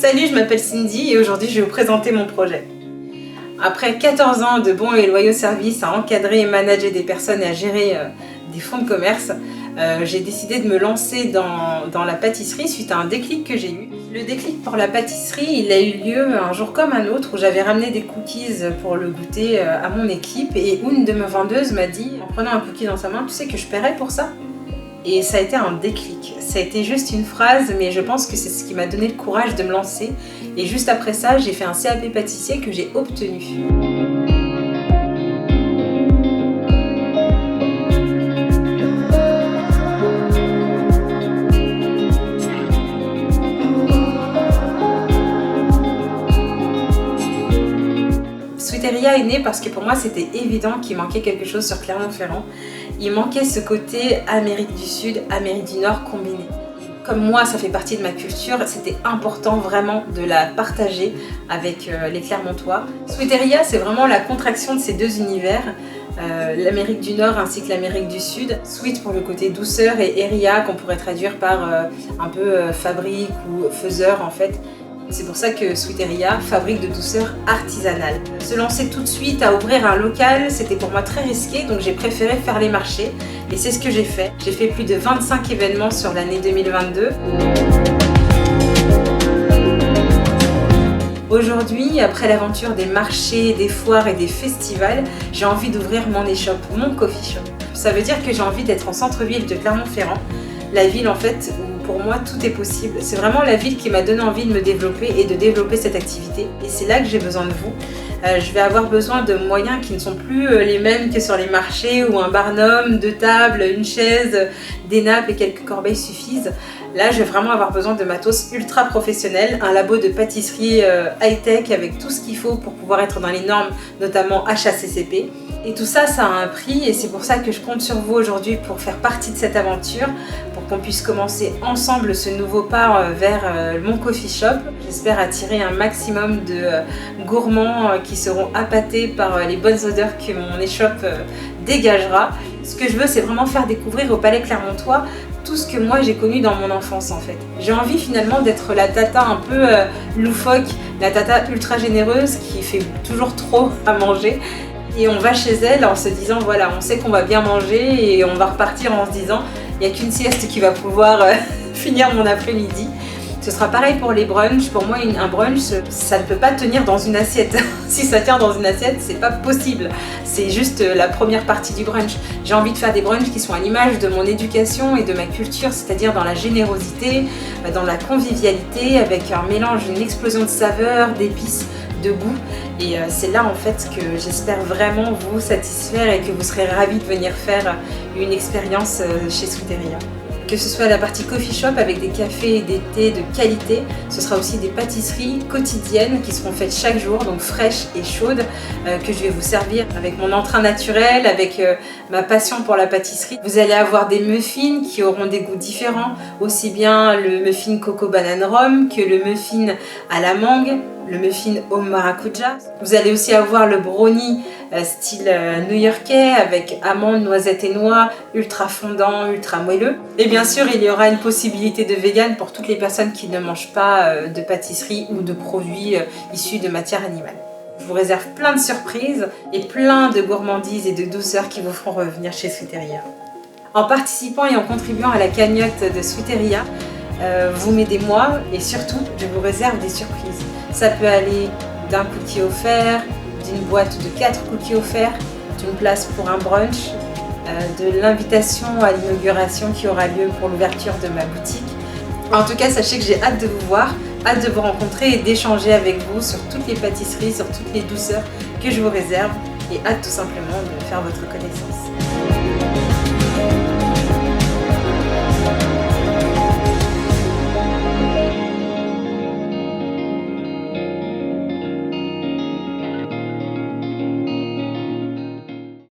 Salut, je m'appelle Cindy et aujourd'hui je vais vous présenter mon projet. Après 14 ans de bons et loyaux services à encadrer et manager des personnes et à gérer des fonds de commerce, j'ai décidé de me lancer dans la pâtisserie suite à un déclic que j'ai eu. Le déclic pour la pâtisserie, il a eu lieu un jour comme un autre où j'avais ramené des cookies pour le goûter à mon équipe et une de mes vendeuses m'a dit, en prenant un cookie dans sa main, tu sais que je paierais pour ça ? Et ça a été un déclic, ça a été juste une phrase, mais je pense que c'est ce qui m'a donné le courage de me lancer. Et juste après ça, j'ai fait un CAP pâtissier que j'ai obtenu. Sweeteria est né parce que pour moi c'était évident qu'il manquait quelque chose sur Clermont-Ferrand. Il manquait ce côté Amérique du Sud, Amérique du Nord combiné. Comme moi ça fait partie de ma culture, c'était important vraiment de la partager avec les Clermontois. Sweeteria c'est vraiment la contraction de ces deux univers, l'Amérique du Nord ainsi que l'Amérique du Sud. Sweet pour le côté douceur et Eria qu'on pourrait traduire par un peu fabrique ou faiseur en fait. C'est pour ça que Sweeteria fabrique de douceur artisanale. Se lancer tout de suite à ouvrir un local, c'était pour moi très risqué, donc j'ai préféré faire les marchés. Et c'est ce que j'ai fait. J'ai fait plus de 25 événements sur l'année 2022. Aujourd'hui, après l'aventure des marchés, des foires et des festivals, j'ai envie d'ouvrir mon e-shop, mon coffee shop. Ça veut dire que j'ai envie d'être en centre-ville de Clermont-Ferrand, la ville en fait où pour moi tout est possible. C'est vraiment la ville qui m'a donné envie de me développer et de développer cette activité. Et c'est là que j'ai besoin de vous. Je vais avoir besoin de moyens qui ne sont plus les mêmes que sur les marchés où un barnum, deux tables, une chaise, des nappes et quelques corbeilles suffisent. Là, je vais vraiment avoir besoin de matos ultra professionnel, un labo de pâtisserie high-tech avec tout ce qu'il faut pour pouvoir être dans les normes, notamment HACCP. Et tout ça, ça a un prix et c'est pour ça que je compte sur vous aujourd'hui pour faire partie de cette aventure, pour qu'on puisse commencer ensemble ce nouveau pas vers mon coffee shop. J'espère attirer un maximum de gourmands qui seront appâtés par les bonnes odeurs que mon e-shop dégagera. Ce que je veux, c'est vraiment faire découvrir au Palais Clermontois tout ce que moi j'ai connu dans mon enfance en fait. J'ai envie finalement d'être la tata un peu loufoque, la tata ultra généreuse qui fait toujours trop à manger. Et on va chez elle en se disant voilà, on sait qu'on va bien manger et on va repartir en se disant il n'y a qu'une sieste qui va pouvoir finir mon après-midi. Ce sera pareil pour les brunchs. Pour moi, un brunch, ça ne peut pas tenir dans une assiette. Si ça tient dans une assiette, c'est pas possible. C'est juste la première partie du brunch. J'ai envie de faire des brunchs qui sont à l'image de mon éducation et de ma culture, c'est-à-dire dans la générosité, dans la convivialité, avec un mélange, une explosion de saveurs, d'épices, de goût. Et c'est là en fait que j'espère vraiment vous satisfaire et que vous serez ravis de venir faire une expérience chez Sweeteria. Que ce soit la partie coffee shop avec des cafés et des thés de qualité, ce sera aussi des pâtisseries quotidiennes qui seront faites chaque jour, donc fraîches et chaudes, que je vais vous servir avec mon entrain naturel, avec ma passion pour la pâtisserie. Vous allez avoir des muffins qui auront des goûts différents, aussi bien le muffin coco banane rhum que le muffin à la mangue, le muffin au maracuja. Vous allez aussi avoir le brownie style new-yorkais avec amandes, noisettes et noix, ultra fondant, ultra moelleux. Et bien sûr, il y aura une possibilité de vegan pour toutes les personnes qui ne mangent pas de pâtisserie ou de produits issus de matière animale. Je vous réserve plein de surprises et plein de gourmandises et de douceurs qui vous feront revenir chez Sweeteria. En participant et en contribuant à la cagnotte de Sweeteria, vous m'aidez moi et surtout, je vous réserve des surprises. Ça peut aller d'un cookie offert, d'une boîte de 4 cookies offerts, d'une place pour un brunch, de l'invitation à l'inauguration qui aura lieu pour l'ouverture de ma boutique. En tout cas, sachez que j'ai hâte de vous voir, hâte de vous rencontrer et d'échanger avec vous sur toutes les pâtisseries, sur toutes les douceurs que je vous réserve et hâte tout simplement de faire votre connaissance.